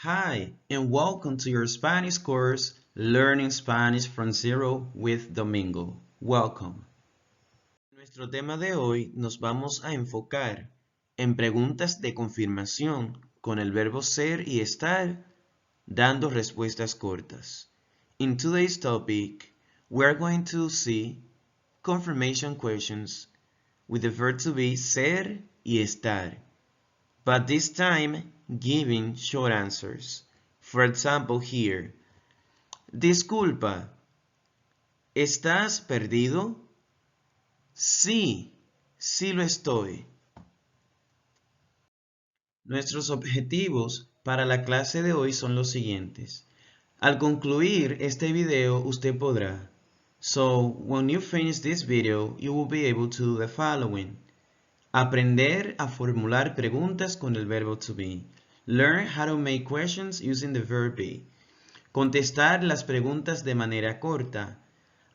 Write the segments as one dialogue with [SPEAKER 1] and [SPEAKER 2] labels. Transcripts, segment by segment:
[SPEAKER 1] Hi, and welcome to your Spanish course, Learning Spanish from Zero with Domingo. Welcome. En nuestro tema de hoy nos vamos a enfocar en preguntas de confirmación con el verbo ser y estar, dando respuestas cortas. In today's topic, we are going to see confirmation questions with the verb to be ser y estar, but this time giving short answers. For example, here, disculpa, ¿estás perdido? Sí, sí lo estoy. Nuestros objetivos para la clase de hoy son los siguientes. Al concluir este video, usted podrá. So, when you finish this video, you will be able to do the following. Aprender a formular preguntas con el verbo to be. Learn how to make questions using the verb be. Contestar las preguntas de manera corta.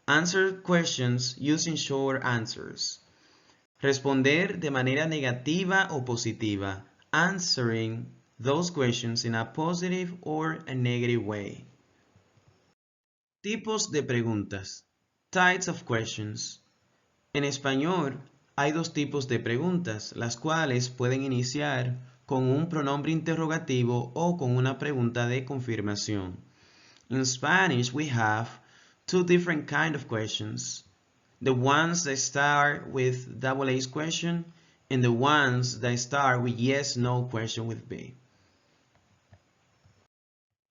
[SPEAKER 1] Answer questions using short answers. Responder de manera negativa o positiva. Answering those questions in a positive or a negative way. Tipos de preguntas. Types of questions. En español, hay dos tipos de preguntas, las cuales pueden iniciar con un pronombre interrogativo o con una pregunta de confirmación. In Spanish, we have two different kinds of questions. The ones that start with double H question and the ones that start with yes, no question with be.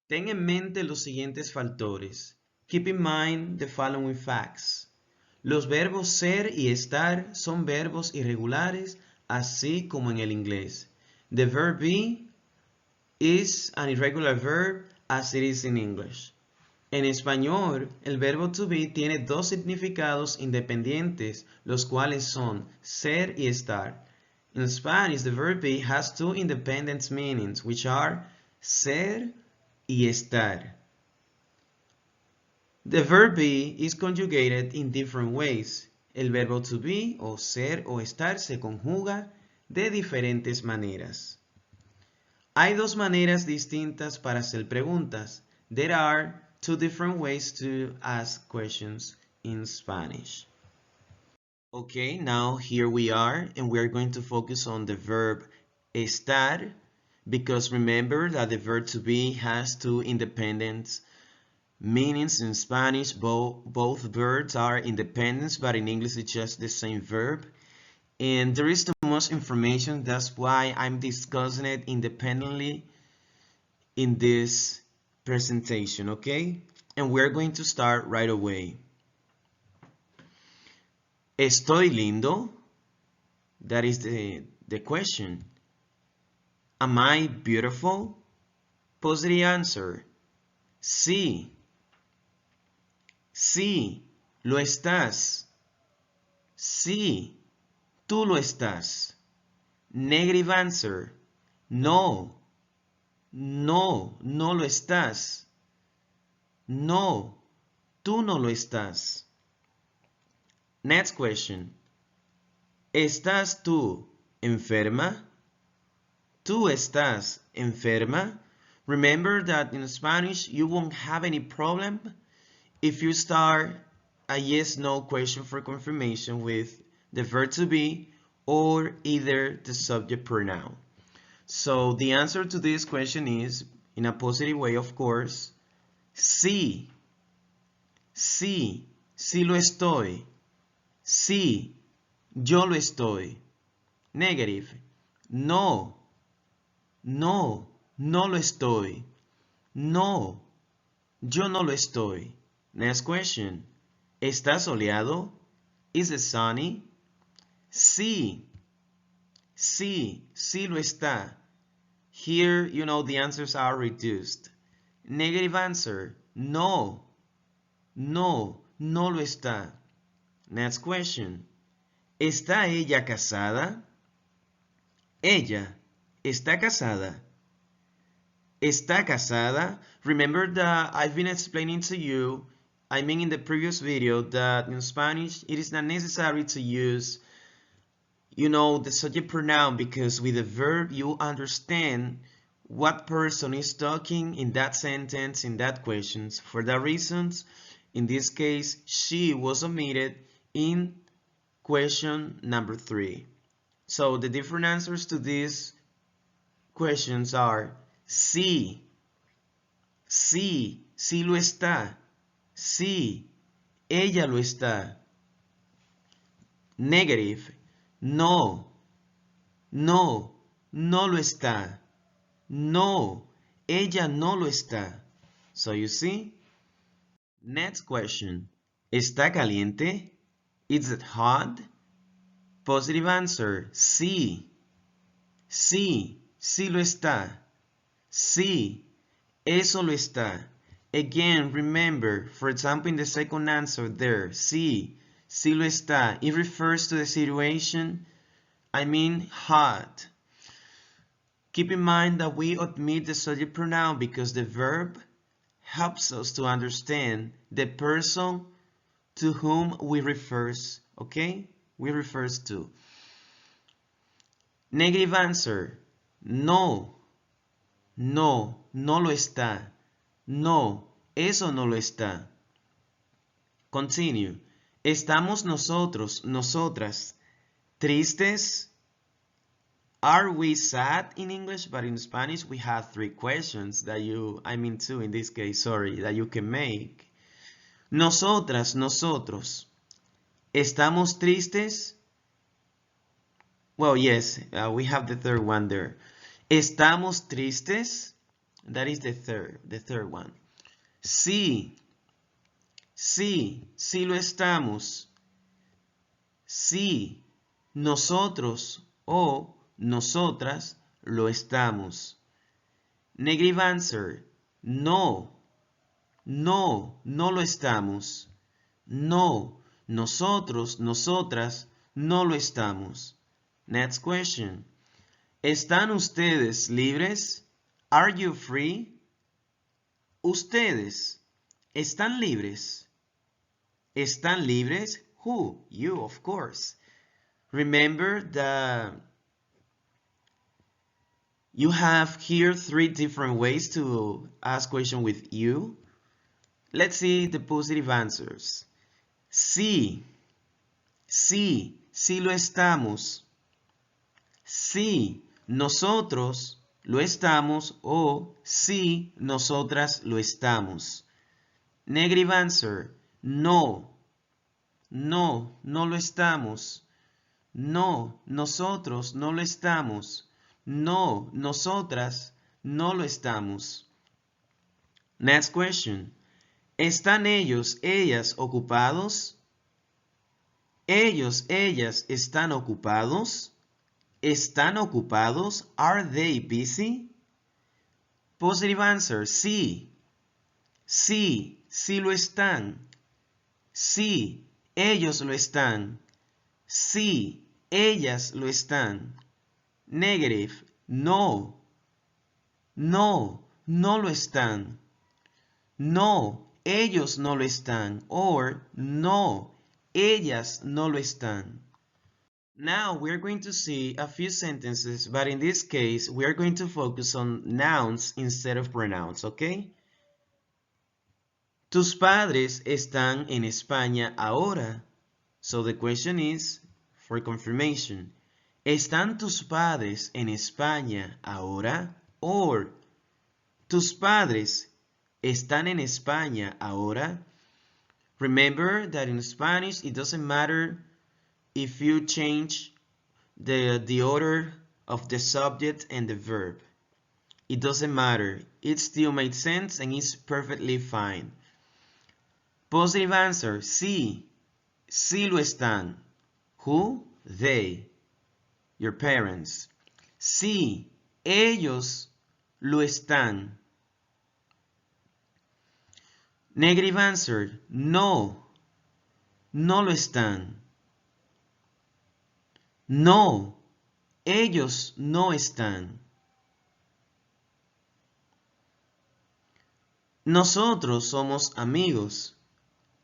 [SPEAKER 1] Ten en mente los siguientes factores. Keep in mind the following facts. Los verbos ser y estar son verbos irregulares, así como en el inglés. The verb be is an irregular verb as it is in English. En español, el verbo to be tiene dos significados independientes, los cuales son ser y estar. In Spanish, the verb be has two independent meanings, which are ser y estar. The verb be is conjugated in different ways. El verbo to be, o ser o estar, se conjuga de diferentes maneras. Hay dos maneras distintas para hacer preguntas. There are two different ways to ask questions in Spanish. Okay, now here we are, and we are going to focus on the verb estar, because remember that the verb to be has two independent meanings. In Spanish. Both verbs are independent, but in English it's just the same verb. And there is too much information, that's why I'm discussing it independently in this presentation, okay? And we're going to start right away. ¿Estoy lindo? That is the question. Am I beautiful? Positive answer. Sí. Sí, lo estás. Sí, tú lo estás. Negative answer. No. No, no lo estás. No, tú no lo estás. Next question. ¿Estás tú enferma? ¿Tú estás enferma? Remember that in Spanish you won't have any problem if you start a yes-no question for confirmation with the verb to be or either the subject pronoun. So the answer to this question is, in a positive way, of course, sí. Sí, sí lo estoy. Sí, yo lo estoy. Negative. No. No, no lo estoy. No, yo no lo estoy. Next question. ¿Está soleado? Is it sunny? Sí. Sí, sí lo está. Here, you know, the answers are reduced. Negative answer. No. No, no lo está. Next question. ¿Está ella casada? Ella está casada. Está casada. Remember that I've been explaining to you, I mean in the previous video, that in Spanish it is not necessary to use, you know, the subject pronoun, because with the verb you understand what person is talking in that sentence, in that questions. For that reasons, in this case, she was omitted in question number 3. So the different answers to these questions are sí, sí, sí lo está, sí, ella lo está. Negative, no, no, no lo está. No, ella no lo está. So you see? Next question. ¿Está caliente? Is it hot? Positive answer. Sí. Sí, sí lo está. Sí, eso lo está. Again, remember, for example, in the second answer there, sí, sí lo está. It refers to the situation, I mean hot. Keep in mind that we omit the subject pronoun because the verb helps us to understand the person to whom we refers, okay? We refers to. Negative answer. No. No, no lo está. No, eso no lo está. Continue. ¿Estamos nosotros, nosotras, tristes? Are we sad in English? But in Spanish we have 3 questions that two in this case, sorry, that you can make. Nosotras, nosotros, ¿estamos tristes? Well, yes, we have the third one there. ¿Estamos tristes? That is the third one. Sí, sí, sí lo estamos. Sí, nosotros o nosotras lo estamos. Negative answer. No, no, no lo estamos. No, nosotros, nosotras no lo estamos. Next question. ¿Están ustedes libres? Are you free? Ustedes, ¿están libres? ¿Están libres? Who? You, of course. Remember that you have here 3 different ways to ask question with you. Let's see the positive answers. Sí, sí, sí lo estamos. Sí, nosotros lo estamos o sí, nosotras lo estamos. Negative answer. No, no, no lo estamos. No, nosotros no lo estamos. No, nosotras no lo estamos. Next question. ¿Están ellos, ellas ocupados? ¿Ellos, ellas están ocupados? ¿Están ocupados? Are they busy? Positive answer. Sí. Sí, sí lo están. Sí, ellos lo están. Sí, ellas lo están. Negative. No. No, no lo están. No, ellos no lo están. Or no, ellas no lo están. Now we're going to see a few sentences, but in this case we are going to focus on nouns instead of pronouns, okay? Tus padres están en España ahora. So the question is, for confirmation, ¿están tus padres en España ahora? Or, ¿tus padres están en España ahora? Remember that in Spanish it doesn't matter if you change the order of the subject and the verb. It doesn't matter. It still makes sense and it's perfectly fine. Positive answer, sí. Sí lo están. Who? They. Your parents. Sí, ellos lo están. Negative answer, no. No lo están. No, ellos no están. Nosotros somos amigos.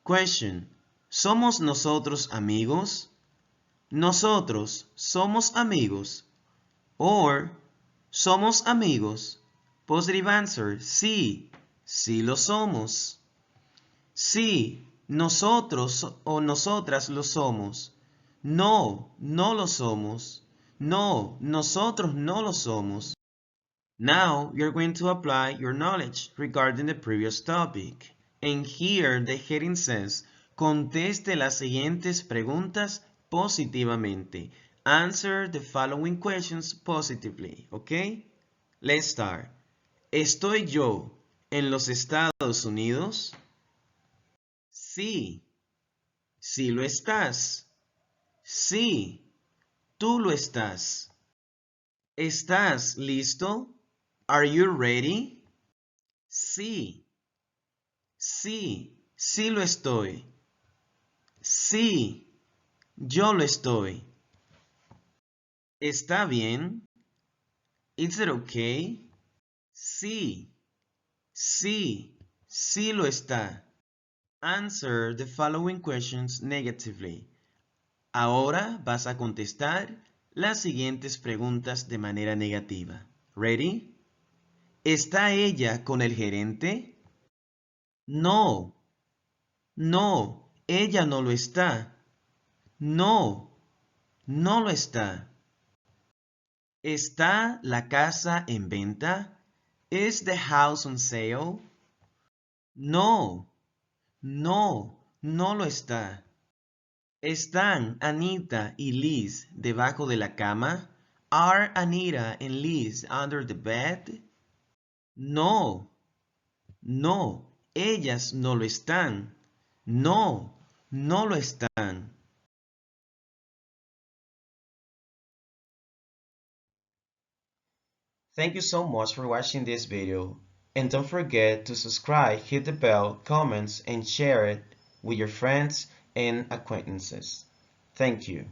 [SPEAKER 1] Question. ¿Somos nosotros amigos? Nosotros somos amigos. Or, somos amigos. Positive answer, sí, sí lo somos. Sí, nosotros o nosotras lo somos. No, no lo somos. No, nosotros no lo somos. Now you're going to apply your knowledge regarding the previous topic. And here the heading says, conteste las siguientes preguntas positivamente. Answer the following questions positively, ¿ok? Let's start. ¿Estoy yo en los Estados Unidos? Sí, sí lo estás. Sí, tú lo estás. ¿Estás listo? Are you ready? Sí, sí, sí lo estoy. Sí, yo lo estoy. ¿Está bien? Is it okay? Sí, sí, sí lo está. Answer the following questions negatively. Ahora vas a contestar las siguientes preguntas de manera negativa. ¿Ready? ¿Está ella con el gerente? No, no, ella no lo está. No, no lo está. ¿Está la casa en venta? ¿Is the house on sale? No, no, no lo está. ¿Están Anita y Liz debajo de la cama? Are Anita and Liz under the bed? No, no, ellas no lo están. No, no lo están. Thank you so much for watching this video. And don't forget to subscribe, hit the bell, comments, and share it with your friends and acquaintances. Thank you.